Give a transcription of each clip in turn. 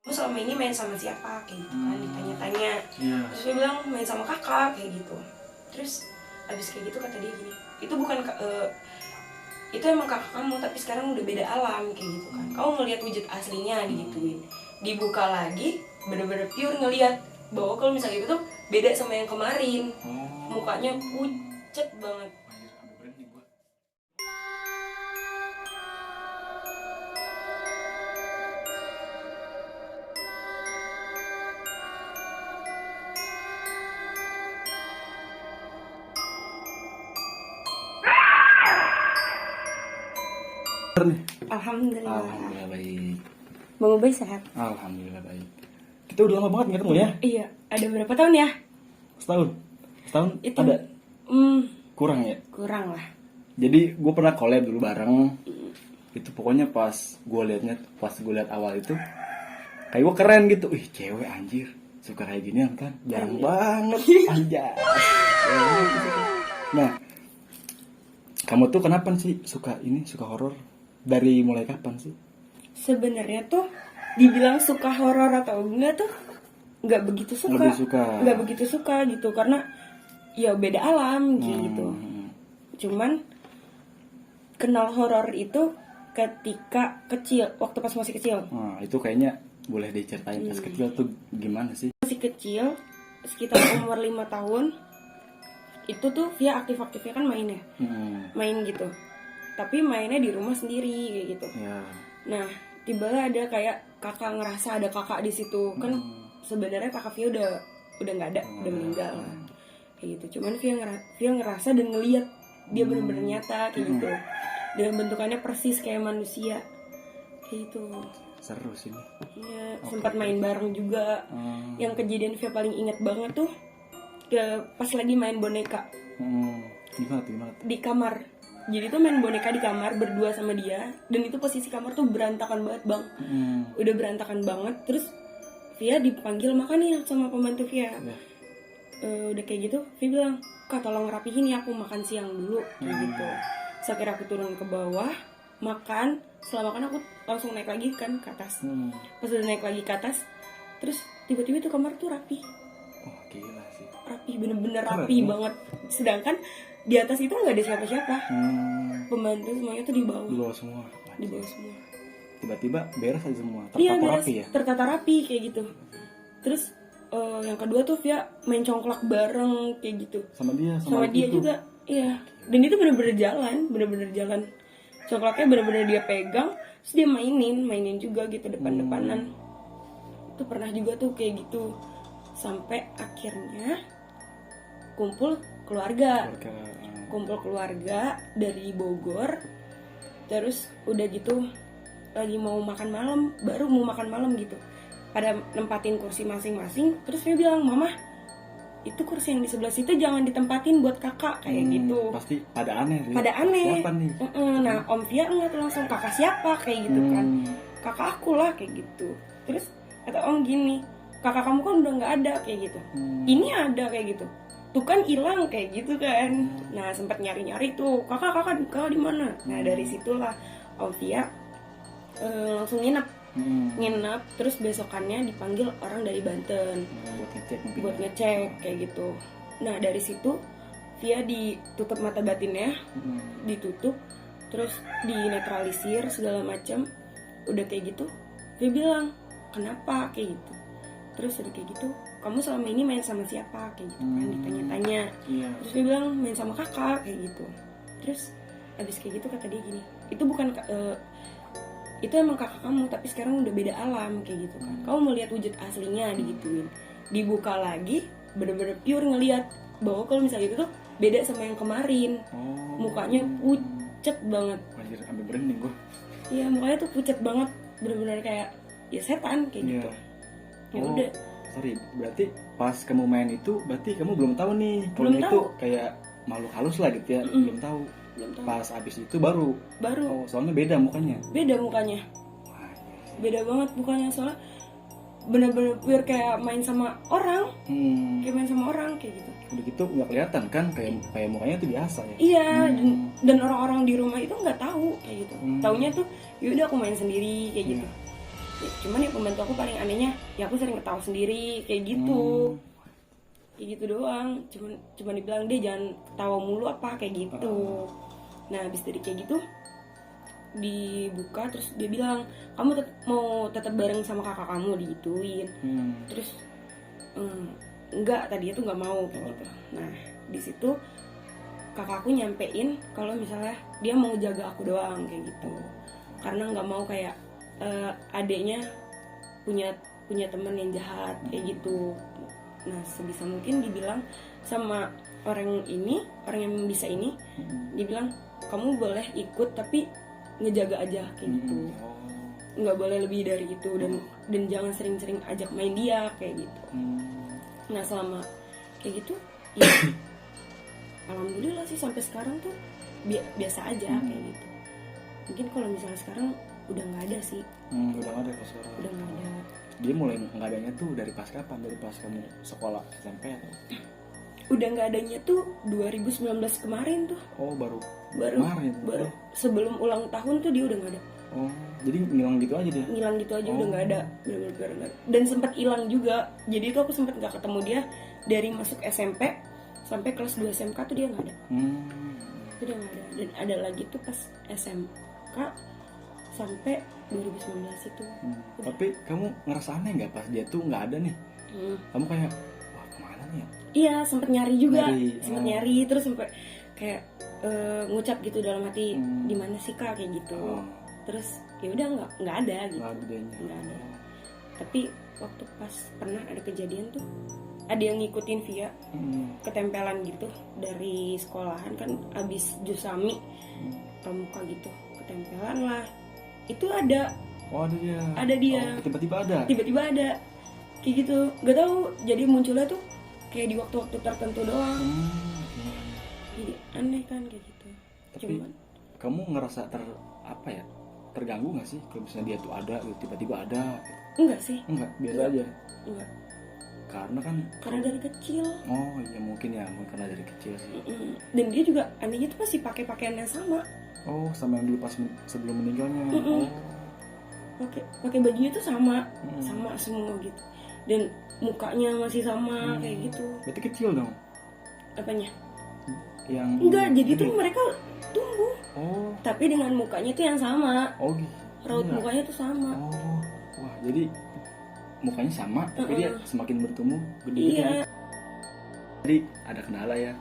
Kamu selama ini main sama siapa kayak gitu kan, ditanya-tanya. Terus dia bilang main sama kakak kayak gitu. Terus abis kayak gitu kata dia gini, itu bukan itu emang kakak kamu tapi sekarang udah beda alam kayak gitu kan. Kamu ngelihat wujud aslinya digituin. Dibuka lagi bener-bener pure ngelihat bahwa kalau misalnya itu tuh beda sama yang kemarin. Mukanya pucet banget. Alhamdulillah. Alhamdulillah baik. Bang Ubay sehat? Alhamdulillah baik. Kita udah lama banget nggak ketemu ya? Iya, ada berapa tahun ya? Setahun. Setahun Itu ada? Kurang ya? kurang lah. Jadi gue pernah collab dulu bareng. Itu pokoknya pas gue liat awal itu kayak gue keren gitu. Ih cewek anjir suka kayak ginian kan? Jarang banget anjay. Nah, kamu tuh kenapa sih suka horor? Dari mulai kapan sih? Sebenarnya tuh dibilang suka horor atau enggak tuh nggak begitu suka. Nggak begitu suka gitu karena ya beda alam gitu. Cuman kenal horor itu ketika kecil, waktu pas masih kecil. Nah, itu kayaknya boleh diceritain pas kecil tuh gimana sih? Masih kecil, sekitar umur 5 tahun. Itu tuh via aktif-aktifnya kan main ya. Main gitu. Tapi mainnya di rumah sendiri kayak gitu. Ya. Nah, tiba-tiba ada kayak kakak ngerasa ada kakak di situ. Kan sebenarnya kakak Via udah nggak ada, udah meninggal. Kayak gitu. Cuman Via ngerasa dan ngeliat dia bener-bener nyata kayak gitu. Dan bentukannya persis kayak manusia. Kayak gitu. Seru sih. Iya, sempat main bareng juga. Yang kejadian Via paling inget banget tuh pas lagi main boneka. Gimana tuh? Di kamar. Jadi tuh main boneka di kamar berdua sama dia. Dan itu posisi kamar tuh berantakan banget bang. Udah berantakan banget. Terus Via dipanggil makan nih sama pembantu Via. Udah kayak gitu Via bilang, Kak tolong rapihin ya, aku makan siang dulu kayak gitu. Saya kira aku turun ke bawah makan. Setelah makan aku langsung naik lagi kan ke atas. Pas udah naik lagi ke atas, terus tiba-tiba tuh kamar tuh rapi. Oh gila sih. Rapi, bener-bener rapi banget. Sedangkan di atas itu nggak ada siapa-siapa. Pembantu semuanya tuh di bawah. Di bawah semua. Di bawah semua. Tiba-tiba beres aja semua. Iya, Tertata beres, rapi ya. tertata rapi kayak gitu. Terus yang kedua tuh Via main congklak bareng kayak gitu. Sama dia itu. Juga. Iya. Dan itu bener-bener jalan. Congklaknya bener-bener dia pegang, terus dia mainin juga gitu depan-depanan. Itu pernah juga tuh kayak gitu. Sampai akhirnya kumpul keluarga dari Bogor. Terus udah gitu lagi mau makan malam gitu, pada nempatin kursi masing-masing. Terus dia bilang, Mama itu kursi yang di sebelah situ jangan ditempatin buat kakak kayak gitu. Pasti pada aneh sih. Siapa nih? Nah Om Via enggak tuh langsung, kakak siapa kayak gitu kan. Kakak aku lah kayak gitu. Terus kata Om gini, kakak kamu kan udah nggak ada kayak gitu. Ini ada kayak gitu. Tuh kan hilang kayak gitu kan. Nah sempat nyari-nyari tuh kakak di mana. Nah dari situlah Om Via langsung nginep. Terus besokannya dipanggil orang dari Banten buat ngecek kayak gitu. Nah dari situ Via ditutup mata batinnya, ditutup, terus dinetralisir segala macam. Udah kayak gitu Via bilang, kenapa kayak gitu. Terus udah kayak gitu, kamu selama ini main sama siapa kayak gitu kan, ditanya-tanya. Terus dia bilang main sama kakak kayak gitu. Terus abis kayak gitu kata dia gini, itu bukan itu emang kakak kamu tapi sekarang udah beda alam kayak gitu kan. Kamu mau lihat wujud aslinya digituin. Dibuka lagi bener-bener pure ngelihat bahwa kalau misalnya itu tuh beda sama yang kemarin. Mukanya pucet banget. Anjir, sampai berending gue. Iya, mukanya tuh pucet banget, bener-bener kayak ya setan kayak gitu. Ya udah. Sorry, berarti pas kamu main itu berarti kamu belum tahu nih kalau itu kayak makhluk halus lah gitu ya. Belum tahu. Pas abis itu baru. Oh, soalnya beda mukanya. Beda banget mukanya, soalnya bener-bener pure kayak main sama orang. Kayak main sama orang kayak gitu. Udah gitu nggak kelihatan kan kayak mukanya tuh biasa ya. Iya, dan orang-orang di rumah itu nggak tahu kayak gitu. Taunya tuh yaudah aku main sendiri kayak gitu. Ya, cuman ya pembantu aku paling anehnya ya aku sering ketawa sendiri kayak gitu. Kayak gitu doang. Cuman dibilang dia jangan ketawa mulu apa kayak gitu. Nah habis dari kayak gitu dibuka, terus dia bilang kamu mau tetap bareng sama kakak kamu, digituin. Terus enggak, tadi itu nggak mau kayak gitu. Nah di situ kakakku nyampein kalau misalnya dia mau jaga aku doang kayak gitu, karena nggak mau kayak adeknya punya teman yang jahat kayak gitu. Nah sebisa mungkin dibilang sama orang yang bisa ini, dibilang kamu boleh ikut tapi ngejaga aja kayak gitu, nggak boleh lebih dari itu, dan jangan sering-sering ajak main dia kayak gitu. Nah selama kayak gitu ya alhamdulillah sih sampai sekarang tuh biasa aja kayak gitu. Mungkin kalau misalnya sekarang udah nggak ada sih. Udah nggak ada sekarang. Udah nggak ada. Dia mulai nggak adanya tuh dari pas kapan? Dari pas kamu sekolah SMP atau? Udah nggak adanya tuh 2019 kemarin tuh. Oh baru kemarin. Baru sebelum ulang tahun tuh dia udah nggak ada. Oh jadi ngilang gitu aja dia? Ngilang gitu aja, udah nggak ada, benar-benar. Dan sempat hilang juga. Jadi itu aku sempat nggak ketemu dia dari masuk SMP sampai kelas 2 SMK tuh dia nggak ada. Itu dia nggak ada. Dan ada lagi tuh pas SMK sampai 2019 itu. Tapi kamu ngerasa aneh nggak pas dia tuh nggak ada nih? Kamu kayak wah kemana nih ya? Iya sempat nyari juga, sempat nyari, terus sampai kayak ngucap gitu dalam hati, di mana sih kak kayak gitu. Terus ya udah nggak ada gitu. Nggak ada. Tapi waktu pas pernah ada kejadian tuh, ada yang ngikutin Via, ketempelan gitu dari sekolahan kan, abis Jusami pramuka gitu, ketempelan lah. Itu ada. Oh ada dia. Ada dia. Oh, tiba-tiba ada. Tiba-tiba ada. Kayak gitu. Gak tahu. Jadi munculnya tuh kayak di waktu-waktu tertentu doang. Jadi aneh kan kayak gitu. Tapi kamu ngerasa terganggu nggak sih kalau misalnya dia tuh ada, tiba-tiba ada? Enggak sih. Enggak, biasa aja. Enggak. Karena dari kecil. Oh iya mungkin karena dari kecil sih. Dan dia juga anehnya tuh masih pakai pakaian yang sama. Oh sama yang dulu pas sebelum meninggalnya. Pakai bajunya tuh sama semua gitu. Dan mukanya masih sama kayak gitu. Berarti kecil dong? Apanya? Yang enggak, jadi tuh mereka tumbuh. Oh. Tapi dengan mukanya tuh yang sama. Oh gitu. Raut mukanya tuh sama. Oh. Wah, jadi mukanya sama tapi dia semakin bertumbuh gede gitu. Iya. Jadi ada kendala ya.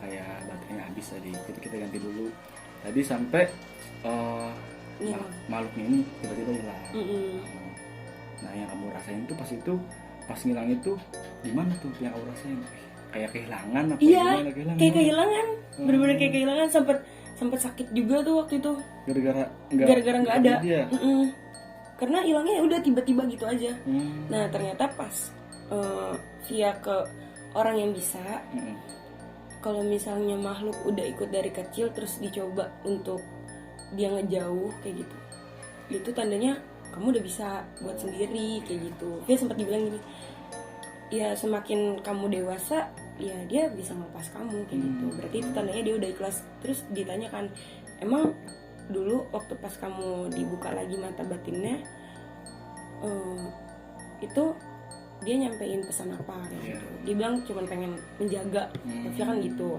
Kayak baterainya habis tadi. Jadi kita ganti dulu. Tadi sampai makhluknya ini tiba-tiba hilang. Nah, yang kamu rasain tuh pas ngilang itu gimana tuh yang kamu rasain? Kayak kehilangan apa gimana? Kayak kehilangan. Bener-bener kayak kehilangan, sempet sakit juga tuh waktu itu. Gara-gara nggak ada. Karena hilangnya udah tiba-tiba gitu aja. Nah, ternyata pas via ke orang yang bisa, kalau misalnya makhluk udah ikut dari kecil terus dicoba untuk dia ngejauh kayak gitu, itu tandanya kamu udah bisa buat sendiri kayak gitu. Dia sempat dibilang gini, ya semakin kamu dewasa ya dia bisa ngelepas kamu kayak gitu. Berarti itu tandanya dia udah ikhlas. Terus ditanyakan, emang dulu waktu pas kamu dibuka lagi mata batinnya itu dia nyampein pesan apa kayak gitu. Dia bilang cuma pengen menjaga, tapi kan gitu.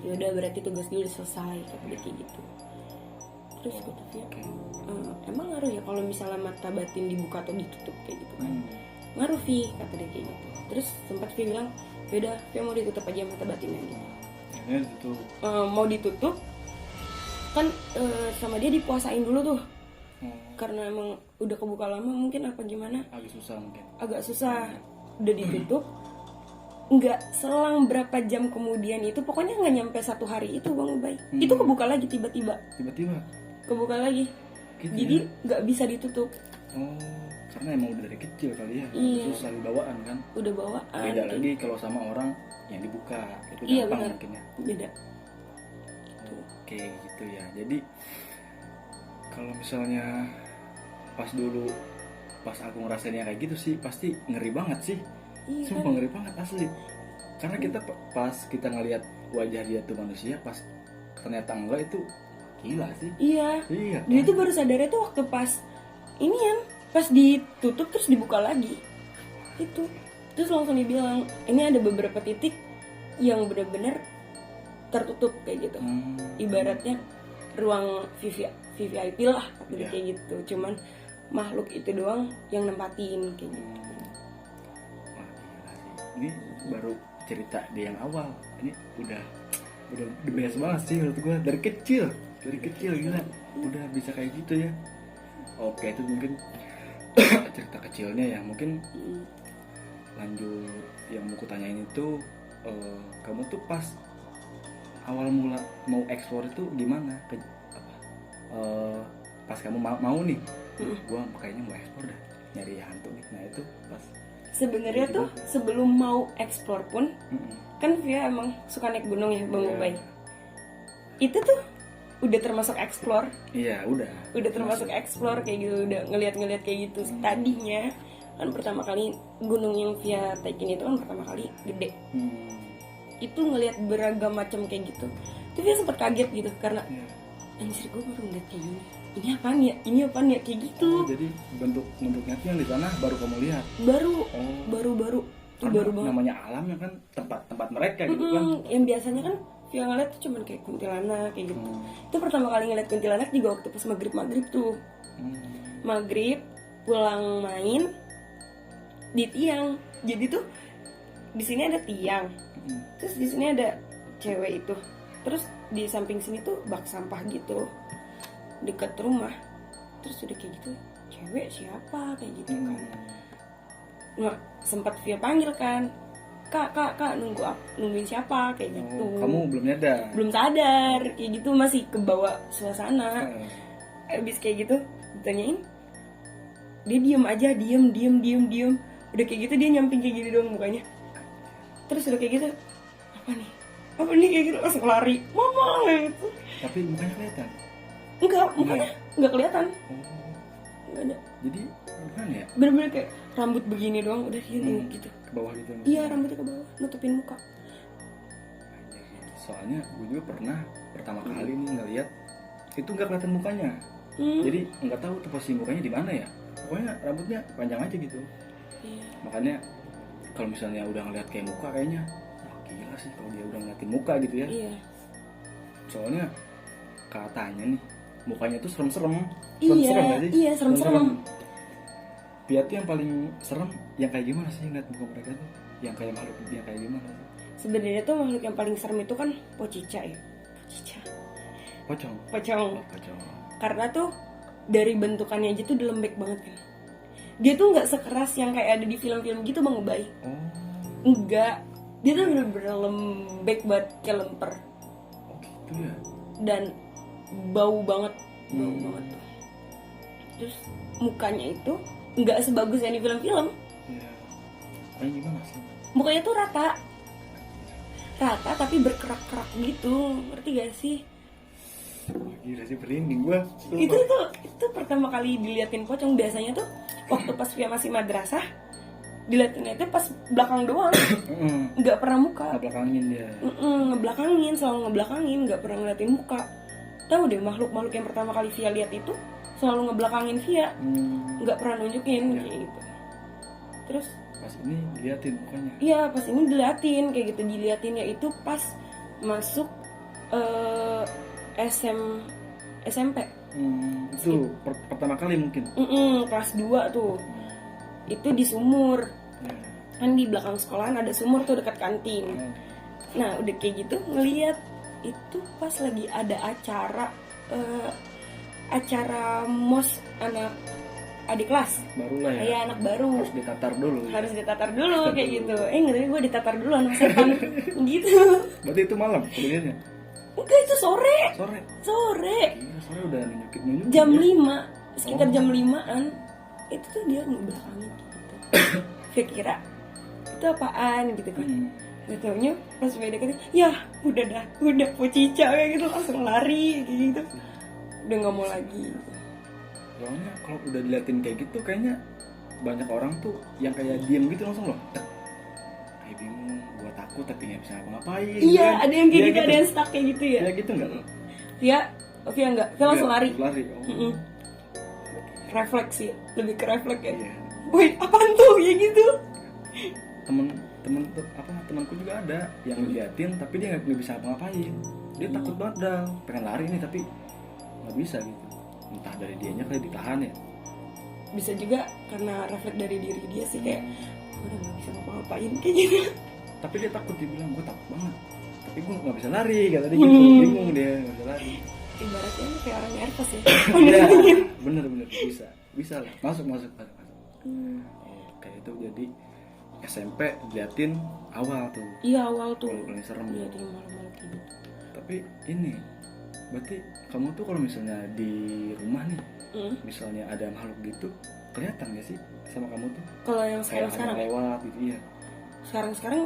Ya udah berarti tugas dia udah selesai kayak gitu. Terus kata dia, emang ngaruh ya kalau misalnya mata batin dibuka atau ditutup kayak gitu kan? Ngaruh Vi, kata dia kayak gitu. Terus sempat dia bilang, yaudah dia mau ditutup aja mata batinnya gitu. Mau ditutup kan sama dia dipuasain dulu tuh. Karena emang udah kebuka lama mungkin apa gimana? Agak susah. Udah ditutup. Nggak selang berapa jam kemudian itu, pokoknya nggak nyampe 1 hari itu Bang Ubay. Itu kebuka lagi tiba-tiba. Kebuka lagi. Gitu jadi nggak bisa ditutup. Karena emang udah dari kecil kali ya. Susah bawaan kan. Udah bawaan. Beda lagi kalau sama orang yang dibuka. Itu gampang mungkin ya. Beda. Oke gitu ya. Jadi kalau misalnya pas aku ngerasainnya kayak gitu sih pasti ngeri banget sih. Sumpah ngeri banget asli. Karena kita pas kita ngelihat wajah dia tuh manusia, pas ternyata enggak, itu gila sih. Iya. Dan itu baru sadarnya tuh waktu pas ini ya pas ditutup terus dibuka lagi itu, terus langsung dibilang ini ada beberapa titik yang benar-benar tertutup kayak gitu. Ibaratnya ruang VVIP lah Yeah. kayak gitu, cuman makhluk itu doang yang nempatin kayak gitu. Wah, gila sih. Ini baru cerita di yang awal. Ini udah the best banget sih menurut gue, dari kecil gila udah bisa kayak gitu ya. Oke, itu mungkin cerita kecilnya ya. Mungkin lanjut yang mau kutanyain itu, kamu tuh pas awal mula mau eksplor itu gimana? Pas kamu mau nih, gua kayaknya mau eksplor dah, nyari hantu nih. Nah itu pas Sebenarnya tuh sebelum mau eksplor pun kan Via emang suka naik gunung ya Bang Ubay. Itu tuh udah termasuk eksplor. Iya, udah termasuk eksplor kayak gitu, udah ngeliat kayak gitu. Tadinya kan pertama kali gunung yang Via naikin itu kan pertama kali gede. Itu ngeliat beragam macam kayak gitu. Itu Via sempet kaget gitu karena anjir gue baru ngeliat kayak gini. Ini apaan ya kayak gitu. Jadi bentuknya tuh yang di sana baru kamu lihat. Baru. Itu Karena baru banget. namanya alam ya kan, tempat mereka gitu kan. Yang biasanya kan Via ngeliat tuh cuman kayak kuntilanak kayak gitu. Itu pertama kali ngeliat kuntilanak juga waktu pas maghrib tuh. Maghrib pulang main di tiang. Jadi tuh di sini ada tiang. Terus di sini ada cewek itu. Terus di samping sini tuh bak sampah gitu dekat rumah. Terus udah kayak gitu, cewek siapa kayak gitu kan. Nah, sempat Via panggil kan, kak nungguin siapa kayak gitu. Kamu belum sadar kayak gitu, masih kebawa suasana. Abis kayak gitu ditanyain, dia diem aja, diem. Udah kayak gitu dia nyamping kayak gini doang mukanya. Terus udah kayak gitu, apa nih kayak gitu, langsung lari, mama gitu. Tapi mukanya kelihatan. Enggak, mukanya enggak kelihatan. Enggak ada. Jadi gimana ya? Bener-bener kayak rambut begini doang udah gini gitu. Ke bawah gitu. Iya, rambutnya ke bawah, nutupin muka. Soalnya gue juga pernah pertama kali nih ngeliat itu nggak kelihatan mukanya. Jadi nggak tahu tuh posisi mukanya di mana ya. Pokoknya rambutnya panjang aja gitu. Iya. Makanya kalau misalnya udah ngeliat kayak muka kayaknya, wah gila sih kalau dia udah ngeliatin muka gitu ya. Iya. Soalnya katanya nih mukanya tuh serem-serem. Iya, serem-serem. Pia tuh yang paling serem yang kayak gimana sih ngeliat muka mereka tuh? Yang kayak makhluk yang kayak gimana sih? Sebenarnya tuh makhluk yang paling serem itu kan Pocica ya. Pocong. Pocong. Karena tuh dari bentukannya aja tuh udah lembek banget kan. Dia tuh nggak sekeras yang kayak ada di film-film gitu Bang Ubay. Enggak. Dia tuh bener-bener lembek banget kayak lemper. Gitu ya. Dan bau banget tuh. Terus mukanya itu nggak sebagus yang di film-film. Iya. Kayak gimana sih? Mukanya tuh rata tapi berkerak-kerak gitu, ngerti gak sih? Gila sih, merinding gua. Itu pertama kali diliatin pocong. Biasanya tuh waktu pas Via masih madrasah diliatinnya itu pas belakang doang, nggak pernah muka. Ngebelakangin dia. Selalu ngebelakangin, nggak pernah ngeliatin muka. Tahu deh makhluk yang pertama kali Via lihat itu selalu ngebelakangin Via, nggak pernah nunjukin kayak gitu. Terus pas ini diliatin mukanya. Iya, pas ini diliatin kayak gitu. Diliatinnya itu pas masuk SMP. Itu pertama kali mungkin. Kelas 2 tuh. Itu di sumur. Kan di belakang sekolahan ada sumur tuh dekat kantin. Nah, udah kayak gitu ngeliat itu pas lagi ada acara mos anak adik kelas. Barulah ya. Iya, anak baru. Harus ditatar dulu. Kayak gitu. Ngeri gue ditatar dulu anak setan gitu. Berarti itu malam kejadiannya? Enggak, itu sore. Gila, sore udah nunjukin Jam ya? 5, sekitar jam 5-an. Itu tuh dia ngebelakangin gitu. Saya kira itu apaan gitu kan. Gak taunya pas beda deketin, ya udah Pocica kayak gitu, langsung lari kayak gitu. Udah gak mau lagi. Soalnya kalau udah diliatin kayak gitu kayaknya banyak orang tuh yang kayak diem gitu langsung loh. Kayak bingung, gua takut tapi gak bisa ngapa-ngapain. Iya, kan? ada yang kayak gitu, gitu. ada yang stuck kayak gitu ya. Iya gitu enggak? Via enggak, Via langsung lari. Lari. refleks sih, lebih ke refleks ya. Iya. Woi, apaan tuh ya gitu. Temanku juga ada yang ngeliatin tapi dia nggak bisa ngapain. Dia takut banget dah, pengen lari nih tapi nggak bisa gitu. Entah dari dianya kayak ditahan ya. Bisa juga karena refleks dari diri dia sih, kayak "Gua udah nggak bisa ngapa-ngapain kayak gitu." Tapi dia takut, dia bilang gue takut banget. Tapi gue nggak bisa lari, kata dia gitu. Bingung dia nggak bisa lari. Ibaratnya kayak orang nervous ya. Iya, bener bisa lah. Masuk. Kayak itu jadi SMP diliatin awal tuh. Iya, awal tuh. Paling serem. Iya, di malam-malam kayak gitu. Tapi ini berarti kamu tuh kalau misalnya di rumah nih, misalnya ada makhluk gitu, kelihatan gak sih sama kamu tuh? Kalau yang Kayak sekarang ada lewat gitu, iya. sekarang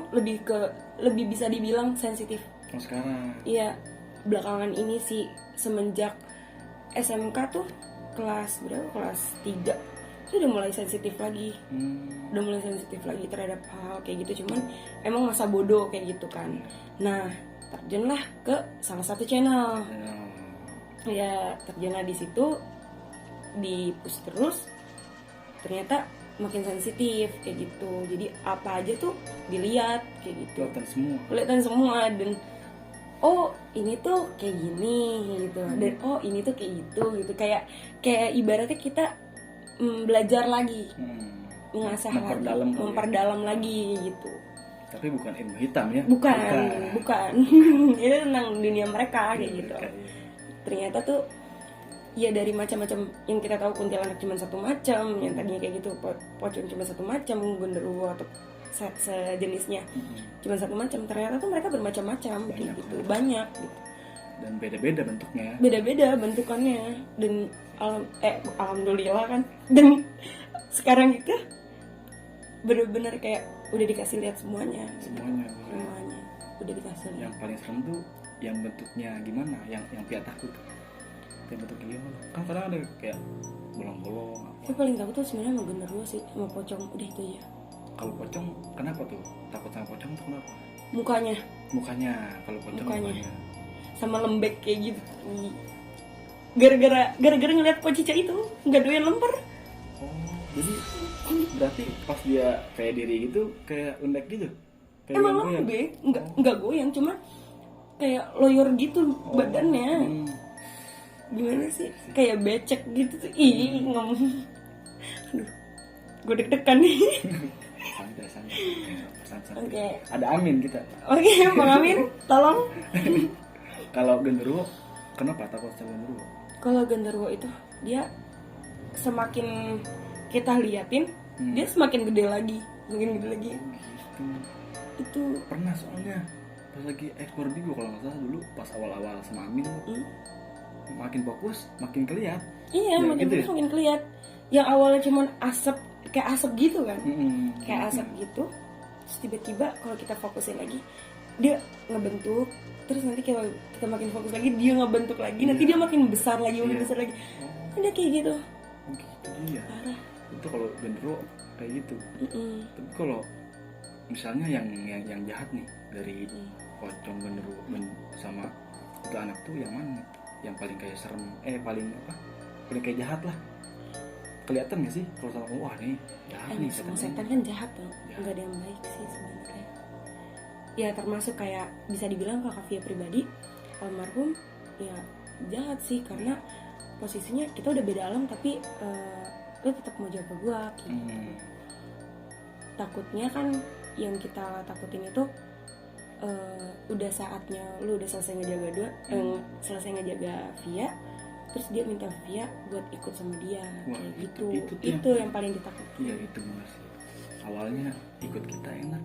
lebih bisa dibilang sensitif. Oh sekarang. Iya, belakangan ini sih semenjak SMK tuh kelas berapa? Kelas 3 itu udah mulai sensitif lagi. Udah mulai sensitif lagi terhadap hal kayak gitu, cuman emang masa bodoh kayak gitu kan. Nah, terjunlah ke salah satu channel. Ya, terjunlah di situ, di push terus. Ternyata makin sensitif kayak gitu. Jadi apa aja tuh dilihat kayak gitu. Kelihatan semua dan oh ini tuh kayak gini gitu. Dan oh ini tuh kayak gitu. Kayak ibaratnya kita belajar lagi, mengasah memperdalam lagi gitu. Tapi bukan ilmu hitam ya? Bukan. Itu tentang dunia mereka kayak gitu. Ternyata tuh ya dari macam-macam yang kita tahu, kuntilanak cuma satu macam, yang tadinya kayak gitu, pocong cuma satu macam, genderuwo atau sejenisnya cuma satu macam. Ternyata tuh mereka bermacam-macam kayak gitu, banyak gitu. Dan beda-beda bentuknya. Beda-beda bentukannya dan alhamdulillah kan. Dan sekarang itu bener-bener kayak udah dikasih lihat semuanya udah dikasih lihat. Yang paling serem tuh yang bentuknya gimana, yang pihak takut yang bentuk gimana kan, kadang ada kayak bolong-bolong apa. Tapi paling takut tuh sebenarnya sama genderuwo sih, sama pocong, udah itu aja. Kalau pocong kenapa tuh takut sama pocong tuh kenapa? Mukanya kalau pocong mukanya sama lembek kayak gitu. Gara-gara ngeliat Pocica itu nggak doyan lemper. Oh, jadi berarti pas dia kayak diri gitu kayak lembek gitu? Kayak Emang lembek, nggak goyang, cuma kayak loyor gitu badannya. Gimana sih? Kayak becek gitu tuh. Ih, ngomong. Aduh, gue deg-degan nih. Santai. Oke. Ada Amin kita. Oke, Bang Amin, tolong. Kalau genderuwo, kenapa takut sama genderuwo? Kalau genderuwo itu dia semakin kita liatin, dia semakin gede lagi. Itu pernah soalnya pas lagi ekspor Bigo kalau nggak salah dulu pas awal-awal sama Amin, makin fokus makin keliat. Iya, makin gitu fokus makin keliat. Yang awalnya cuman asap, kayak asap gitu kan, kayak asap gitu. Terus tiba-tiba kalau kita fokusin lagi, dia ngebentuk. Terus nanti kalau kita makin fokus lagi, dia ngebentuk lagi. Nanti dia makin besar lagi, besar lagi. Ada kayak gitu. Gitu iya. Parah. Itu kalau genderuwo kayak gitu. Tapi kalau misalnya yang jahat nih dari pocong, genderuwo sama itu anak tuh yang mana? Yang paling kayak serem, paling kayak jahat lah. Kelihatan gak sih kalau sama wah nih jahat nih setan kan jahat tuh, nggak ada yang baik sih sebenarnya. Ya termasuk kayak bisa dibilang Kakak Via pribadi, almarhum ya jahat sih, karena posisinya kita udah beda alam tapi lu tetap mau jaga gua gitu. Takutnya kan yang kita takutin itu udah saatnya lu udah selesai ngejaga Via, terus dia minta Via buat ikut sama dia. Wah, kayak gitu. Itu yang paling ditakutin. Iya, itu benar sih. Awalnya ikut kita enak.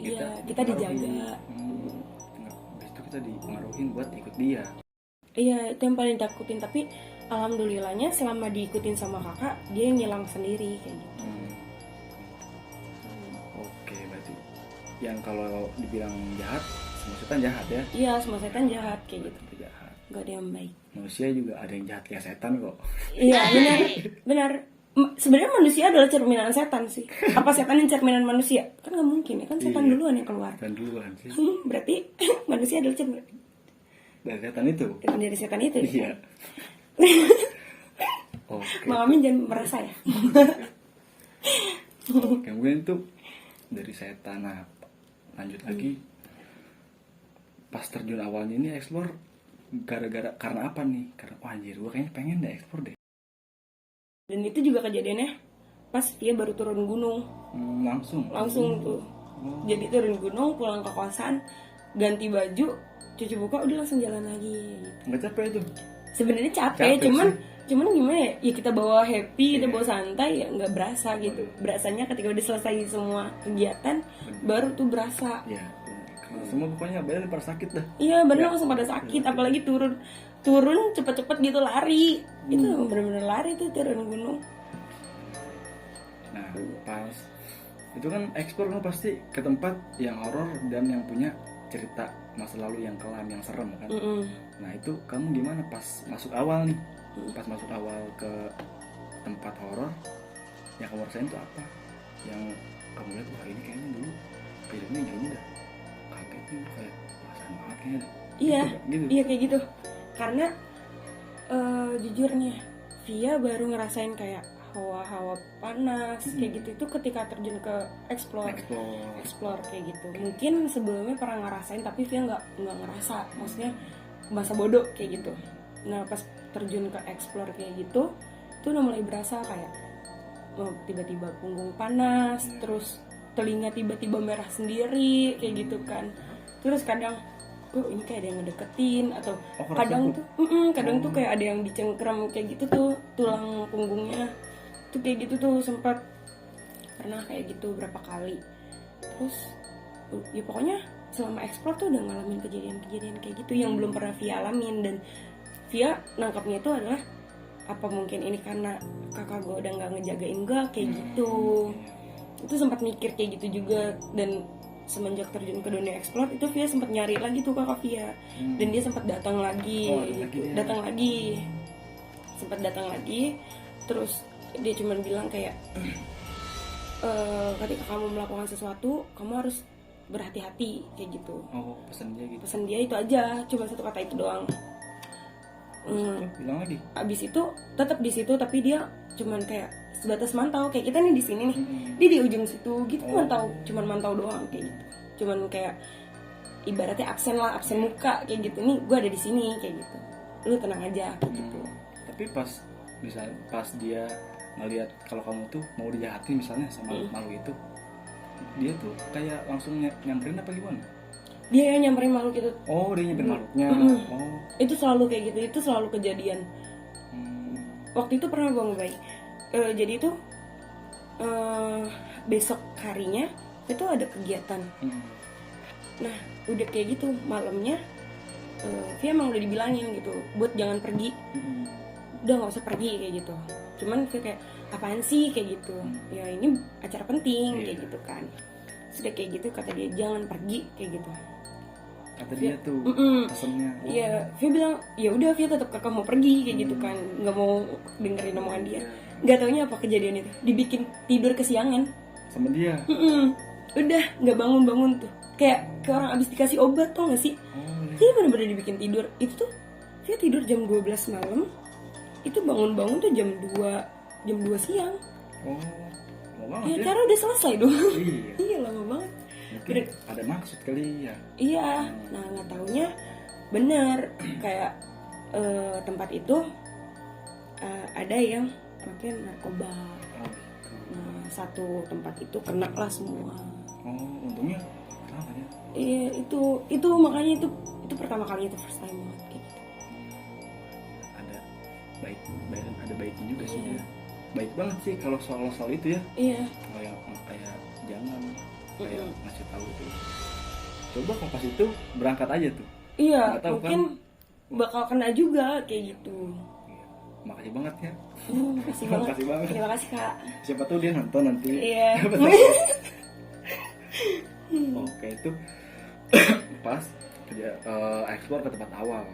Iya, kita dijaga. Habis itu kita dipengaruhin buat ikut dia. Iya, itu yang paling ditakutin. Tapi alhamdulillahnya selama diikutin sama kakak, dia yang ngilang sendiri kayak gitu. Oke, berarti yang kalau dibilang jahat, semua setan jahat ya? Iya, semua setan jahat kayak gitu. Jahat. Gak ada yang baik. Manusia juga ada yang jahat kayak setan kok. Iya, benar. Sebenarnya manusia adalah cerminan setan sih. Apa setan yang cerminan manusia? Kan nggak mungkin ya, kan setan duluan yang keluar. Setan duluan sih. Berarti manusia adalah cerminan dari setan itu. Dari setan itu. Iya. Oke. Bang Amin jangan merasa ya. Kemudian itu dari setan. Nah, lanjut lagi. Pas terjun awalnya ini explore gara-gara karena apa nih? Karena anjir gue kayaknya pengen deh explore deh. Dan itu juga kejadiannya pas dia baru turun gunung. Langsung tuh. Jadi turun gunung, pulang ke kosan, ganti baju, cuci muka, udah langsung jalan lagi gitu. Nggak capek itu? Sebenarnya capek cuman gimana ya? Ya kita bawa happy, kita bawa santai, ya nggak berasa gitu. Berasanya ketika udah selesai semua kegiatan, baru tuh berasa. Ya, semua pokoknya badan pada sakit dah. Iya bener, langsung pada sakit. Apalagi turun cepet-cepet gitu lari. Itu bener-bener lari tuh turun gunung. Nah, pas itu kan explore kan pasti ke tempat yang horor dan yang punya cerita masa lalu yang kelam, yang serem kan. Nah itu kamu gimana pas masuk awal nih? Pas masuk awal ke tempat horor yang kamu rasain tuh apa? Yang kamu lihat, wah ini kayaknya dulu filmnya gini dah, kaget nih, kayak perasaan banget kayaknya dah. Iya, gitu. iya kayak gitu. Karena jujurnya Via baru ngerasain kayak hawa-hawa panas kayak gitu itu ketika terjun ke explore kayak gitu. Mungkin sebelumnya pernah ngerasain tapi Via nggak ngerasa, maksudnya masa bodoh kayak gitu. Nah pas terjun ke explore kayak gitu tuh udah mulai berasa kayak tiba-tiba punggung panas, terus telinga tiba-tiba merah sendiri kayak gitu kan. Terus kadang ini kayak ada yang ngedeketin, atau kadang tuh kayak ada yang dicengkram kayak gitu tuh tulang punggungnya tuh kayak gitu tuh, sempat pernah kayak gitu berapa kali. Terus ya pokoknya selama explore tuh udah ngalamin kejadian-kejadian kayak gitu yang belum pernah Via alamin. Dan Via nangkapnya itu adalah apa mungkin ini karena kakak gue udah nggak ngejagain gue kayak gitu. Itu sempat mikir kayak gitu juga. Dan semenjak terjun ke dunia explore itu Via sempat nyari lagi tuh kakak Via. Dan dia sempat datang lagi sempat datang lagi. Terus dia cuma bilang kayak ketika kamu melakukan sesuatu kamu harus berhati-hati kayak gitu. Pesan dia gitu. Pesan dia itu aja, cuma satu kata itu doang. Bilang lagi. Abis itu tetap di situ tapi dia cuman kayak sebatas mantau, kayak kita nih di sini nih, dia di ujung situ gitu. Cuman mantau doang kayak gitu. Cuman kayak ibaratnya absen muka kayak gitu, nih gue ada di sini kayak gitu, lu tenang aja kayak gitu. Tapi pas dia ngelihat kalau kamu tuh mau dijahatin misalnya sama malu itu, dia tuh kayak langsung nyamperin apa gimana? Dia yang nyamperin makhluk itu. Dia nyamperin makhluknya. Itu selalu kayak gitu, itu selalu kejadian. Waktu itu pernah gue ngebaik. Jadi itu besok harinya itu ada kegiatan. Nah udah kayak gitu malamnya, Via emang udah dibilangin gitu buat jangan pergi. Udah nggak usah pergi kayak gitu. Cuman kayak apaan sih kayak gitu. Ya ini acara penting kayak gitu kan. Sudah kayak gitu kata dia jangan pergi kayak gitu. Kata dia tuh pesannya. Iya, Via bilang ya udah Via tetap kakak mau pergi kayak gitu kan, nggak mau dengerin omongan dia. Nggak taunya apa kejadian itu, dibikin tidur kesiangan sama dia. Udah nggak bangun tuh, kayak orang abis dikasih obat tau nggak sih? Dia bener-bener dibikin tidur. Itu tuh Via tidur jam 12 malam, itu bangun tuh jam 2 siang. Lama banget ya. Cara udah selesai dong. Iya lama banget. Mungkin ada maksud kali ya. Iya, nah nggak taunya bener kayak tempat itu ada yang pakai narkoba. Nah satu tempat itu kena lah semua. Untungnya kenapa ya? Iya itu makanya itu pertama kali, itu first time banget kayak gitu. Ada baiknya juga sih ya. Baik banget sih kalau soal itu ya. Iya. Kayak jangan kayak ngasih tahu tuh. Coba kalau pas itu berangkat aja tuh. Iya. Tahu, mungkin kan bakal kena juga kayak gitu. Makasih banget ya. Makasih banget. Terima kasih Kak. Siapa tuh dia nonton nanti. Iya. Oke itu pas explore ke tempat awal.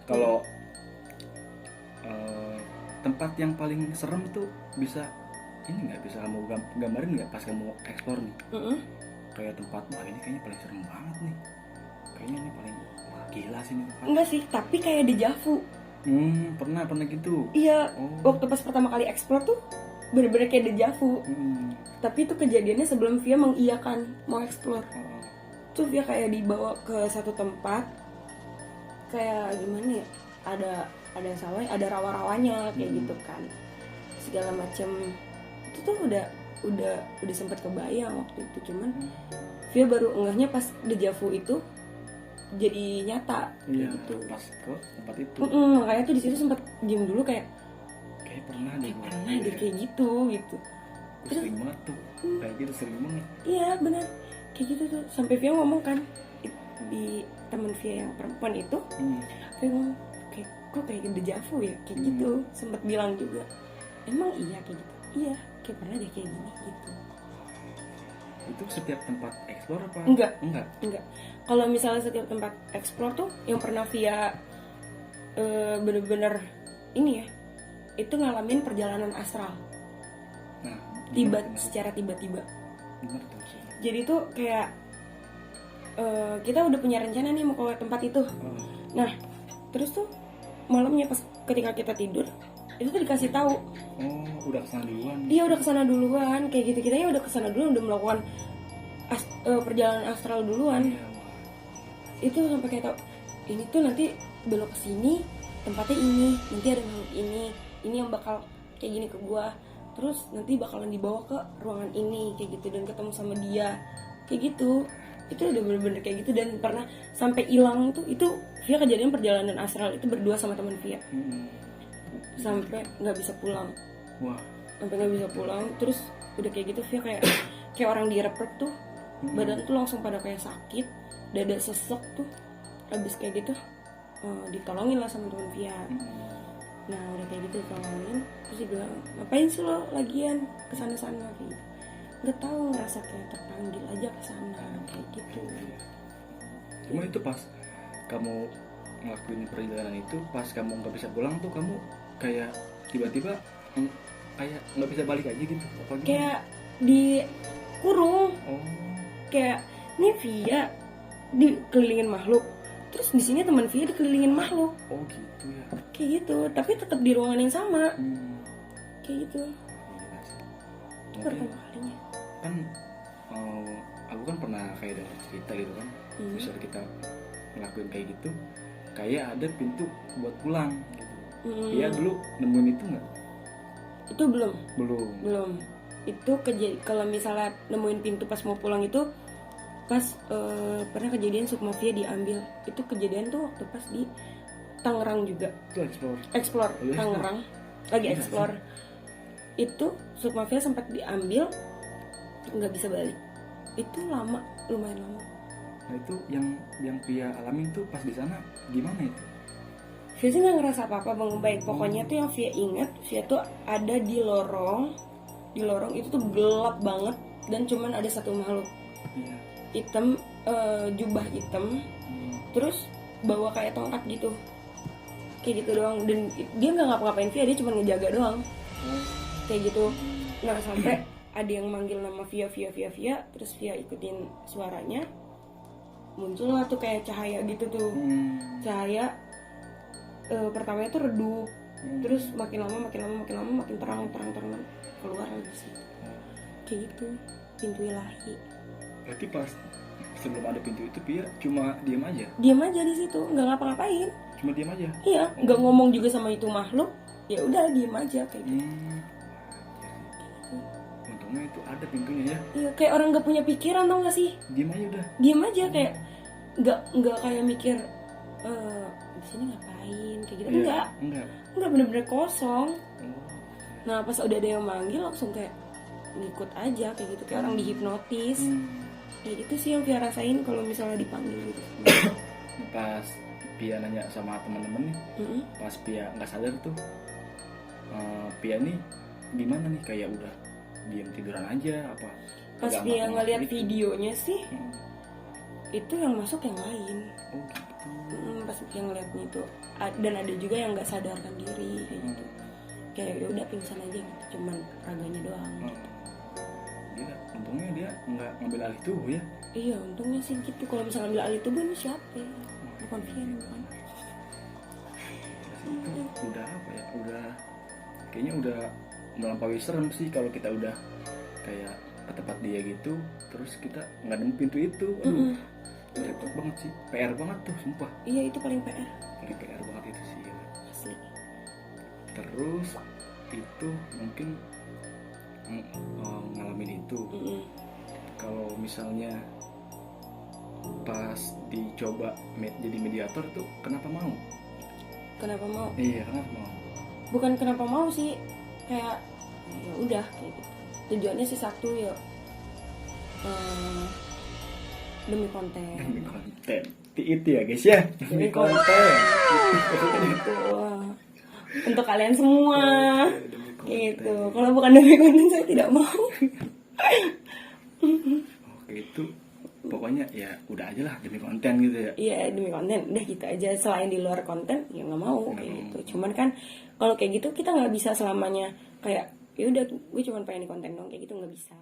Kalau tempat yang paling serem tuh bisa ini nggak, bisa kamu gambarin nggak pas kamu explore nih? Kayak tempat ini kayaknya paling serem banget nih. Kayaknya ini paling gila sih nih tempat. Enggak sih, tapi kayak dejavu. Pernah gitu. Iya, Oh. waktu pas pertama kali explore tuh bener-bener kayak dejavu. Tapi itu kejadiannya sebelum Via mengiyakan mau explore. Tuh Via kayak dibawa ke satu tempat, kayak gimana ya, ada sawah, ada rawa-rawanya kayak gitu kan, segala macam. Itu tuh udah sempat kebayang waktu itu, cuman Via baru enggaknya pas dejavu itu jadi nyata Iya, gitu. pas ke tempat itu. Makanya tuh di situ sempat diem dulu kayak Pernah deh. pernah deh kayak gitu. Terus sering banget tuh. Kayak gitu sering banget. Iya benar kayak gitu tuh, sampai Via ngomong kan di teman Via yang perempuan itu, Via ngomong kayak kok kayak dejavu ya kayak gitu, sempat bilang juga emang iya kayak gitu, iya kayak pernah deh kayak gini gitu. Itu setiap tempat explore apa? Enggak. Enggak. Kalau misalnya setiap tempat explore tuh yang pernah Via bener-bener ini ya, itu ngalamin perjalanan astral. Nah, Secara tiba-tiba. Gimana tuh maksudnya? Jadi tuh kayak kita udah punya rencana nih mau ke tempat itu. Nah, terus tuh malamnya pas ketika kita tidur, itu tuh dikasih tahu. Oh, udah kesana duluan. Dia udah kesana duluan, kayak gitu. Kita ya udah kesana duluan, udah melakukan perjalanan astral duluan. Itu sampai kayak tau, ini tuh nanti belok ke sini, tempatnya ini, nanti ada makhluk ini yang bakal kayak gini ke gua. Terus nanti bakalan dibawa ke ruangan ini kayak gitu dan ketemu sama dia kayak gitu. Itu udah bener-bener kayak gitu, dan pernah sampai hilang tuh. Itu Via kejadian perjalanan astral itu berdua sama teman Via. Sampai nggak bisa pulang. Wah. Sampai nggak bisa pulang. Terus udah kayak gitu Via kayak orang direpek tuh, badan tuh langsung pada kayak sakit, dada sesek tuh. Abis kayak gitu ditolongin lah sama teman Via. Nah udah kayak gitu ditolongin, terus dia bilang ngapain sih lo lagian kesana-sana kayak gitu. Nggak tahu, ngerasa kayak terpanggil aja kesana kayak gitu. Cuma itu pas kamu ngelakuin perjalanan itu, pas kamu nggak bisa pulang tuh kamu kayak tiba-tiba kayak nggak bisa balik aja gitu, apa gimana? Kayak dikurung. Kayak nih Via dikelilingin makhluk, terus di sini teman Via dikelilingin makhluk. Oh gitu ya. Kayak gitu, tapi tetap di ruangan yang sama. Kayak gitu. Itu pertama kalinya. Kan aku kan pernah kayak dengar cerita gitu kan, misalnya kita ngelakuin kayak gitu, kayak ada pintu buat pulang gitu. Dia dulu nemuin itu nggak? Itu belum. Itu kalau misalnya nemuin pintu pas mau pulang itu pas pernah kejadian Sukma Via diambil. Itu kejadian tuh waktu pas di Tangerang juga. Itu Explore Tangerang lagi explore. Itu Sukma Via sempat diambil, nggak bisa balik. Itu lumayan lama. Nah itu yang Pia alamin tuh pas di sana gimana itu? Via sih nggak ngerasa apa-apa Bang Baik. Pokoknya tuh yang Via ingat, Via tuh ada di lorong itu tuh gelap banget dan cuman ada satu makhluk hitam, jubah hitam, terus bawa kayak tongkat gitu, kayak gitu doang. Dan dia nggak ngapa-ngapain Via, dia cuma ngejaga doang, kayak gitu. Nah sampai ada yang manggil nama Via, terus Via ikutin suaranya, muncullah tuh kayak cahaya gitu tuh. Cahaya pertamanya tuh redup, terus makin lama makin terang keluar lagi sih. Kayak gitu, pintu ilahi. Berarti pas sebelum ada pintu itu Pia cuma diam aja di situ, nggak ngapa-ngapain, cuma diam aja. Iya, nggak ngomong juga sama itu makhluk, ya udah diem aja kayak gitu. Untungnya itu ada pintunya ya. Iya, kayak orang nggak punya pikiran, tau gak sih? Diam aja udah. Diem aja, kayak nggak kayak mikir di sini ngapain kayak gitu. Enggak bener-bener kosong. Nah pas udah ada yang manggil langsung kayak ngikut aja kayak gitu, kayak orang dihipnotis. Kayak gitu sih yang Via rasain kalau misalnya dipanggil gitu. Pas Pia nanya sama teman-teman nih, pas Pia nggak sadar tuh, Pia nih gimana nih, kayak udah diam tiduran aja apa? Pas Pia ngeliat videonya sih, itu yang masuk yang lain. Oh gitu. Pas Pia ngeliatnya itu, dan ada juga yang nggak sadarkan diri kayak gitu. Kayak ya udah pingsan aja gitu, cuman raganya doang. Gila, untungnya dia nggak ngambil alih tubuh ya. Iya, untungnya sih gitu. Kalau misalnya ngambil alih tubuh ini siapa ya? Bukan Via, bukan. apa ya, kayaknya udah melampaui serem sih kalau kita udah kayak ke tempat dia gitu terus kita ngadem pintu itu. Aduh, repot banget sih, PR banget tuh sumpah. Iya, itu paling PR. Paling PR banget itu sih ya. Asli. Terus itu mungkin ngalamin itu. Kalau misalnya pas dicoba jadi mediator tuh kenapa mau? Kenapa mau? Iya, kenapa mau? Bukan kenapa mau sih, kayak ya udah kayak gitu. Tujuannya sih satu ya, demi konten. Demi konten. Itu ya guys ya, demi konten. Gitu. Untuk kalian semua. Demi konten. Gitu. Kalau bukan demi konten saya tidak mau. Oke, itu pokoknya ya udah aja lah demi konten gitu ya. Iya, demi konten udah gitu aja. Selain di luar konten ya nggak mau kayak gitu. Cuman kan kalau kayak gitu kita nggak bisa selamanya kayak ya udah gue cuma pengen di konten dong, kayak gitu nggak bisa.